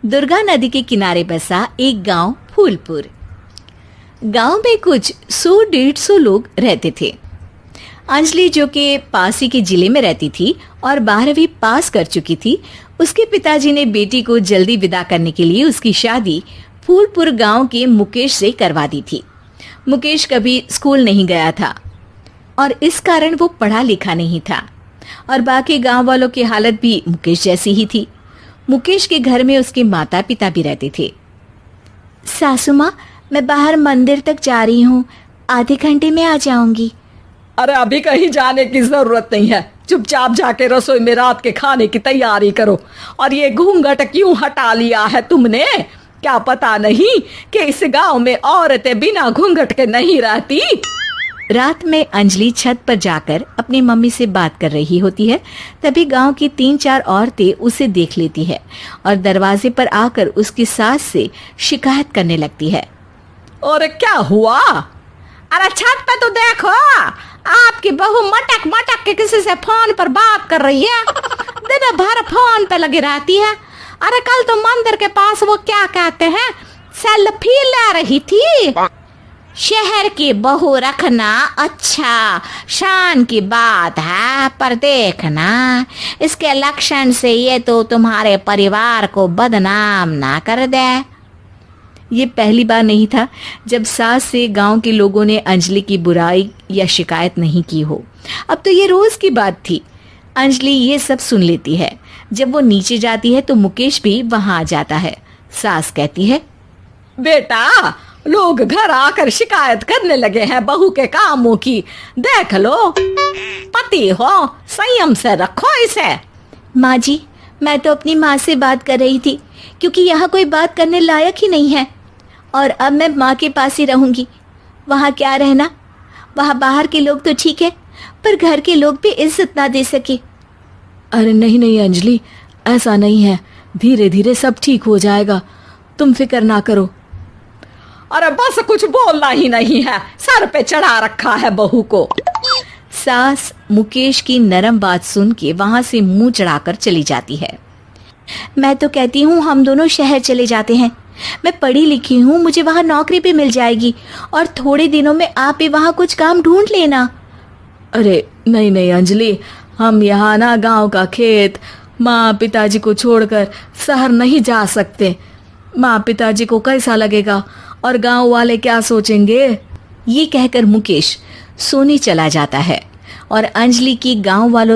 दुर्गा नदी के किनारे बसा एक गांव फूलपुर। गांव में कुछ 100-150 लोग रहते थे। अंजलि, जो कि पास ही के जिले में रहती थी और 12वीं पास कर चुकी थी, उसके पिताजी ने बेटी को जल्दी विदा करने के लिए उसकी शादी फूलपुर गांव के मुकेश से करवा दी थी। मुकेश कभी स्कूल नहीं गया था और इस कारण वो पढ़ा लिखा नहीं था और बाकी गांव वालों की हालत भी मुकेश जैसी ही थी। मुकेश के घर में उसके माता पिता भी रहते थे। सासू माँ, मैं बाहर मंदिर तक जा रही हूँ, आधे घंटे में आ जाऊंगी। अरे अभी कहीं जाने की जरूरत नहीं है, चुपचाप जाके रसोई में रात के खाने की तैयारी करो। और ये घूंघट क्यों हटा लिया है तुमने? क्या पता नहीं कि इस गांव में औरतें बिना घूंघट के नहीं रहती? रात में अंजलि छत पर जाकर अपनी मम्मी से बात कर रही होती है। तभी गांव की 3-4 औरतें उसे देख लेती है और दरवाजे पर आकर उसकी सास से शिकायत करने लगती है। और क्या हुआ? अरे छत पे तो देखो, आपकी बहू मटक मटक के किसी से फोन पर बात कर रही है। दिन भर फोन पे लगी रहती है। अरे कल तो मंदिर के पास वो क्या कहते हैं, सेल्फी ले रही थी। शहर की बहू रखना अच्छा शान की बात है, पर देखना इसके लक्षण से ये तो तुम्हारे परिवार को बदनाम ना कर दे। ये पहली बार नहीं था जब सास से गांव के लोगों ने अंजलि की बुराई या शिकायत नहीं की हो। अब तो ये रोज की बात थी। अंजलि ये सब सुन लेती है। जब वो नीचे जाती है तो मुकेश भी वहां आ जाता है। सास कहती है, बेटा, लोग घर आकर शिकायत करने लगे हैं बहू के कामों की। देख लो, पति हो, संयम से रखो इसे। माँ जी, मैं तो अपनी माँ से बात कर रही थी, क्योंकि यहाँ कोई बात करने लायक ही नहीं है और अब मैं माँ के पास ही रहूंगी। वहाँ क्या रहना, वहाँ बाहर के लोग तो ठीक है, पर घर के लोग भी इज्जत ना दे सके। अरे नहीं नहीं अंजलि, ऐसा नहीं है, धीरे धीरे सब ठीक हो जाएगा, तुम फिक्र ना करो। अरे बस कुछ बोलना ही नहीं है, सर पे चढ़ा रखा है बहू को। सास मुकेश की नरम बात सुन के वहां से मुंह चढ़ाकर चली जाती है। मैं तो कहती हूँ हम दोनों शहर चले जाते हैं। मैं पढ़ी लिखी हूँ, मुझे वहाँ नौकरी भी मिल जाएगी और थोड़े दिनों में आप भी वहाँ कुछ काम ढूंढ लेना। अरे नहीं नहीं अंजलि, हम यहाँ ना गांव का खेत, माँ पिताजी को छोड़कर शहर नहीं जा सकते। माँ पिताजी को कैसा लगेगा और गांव वाले क्या सोचेंगे? ये कहकर मुकेश सोने चला जाता है और अंजलि की गांव वालों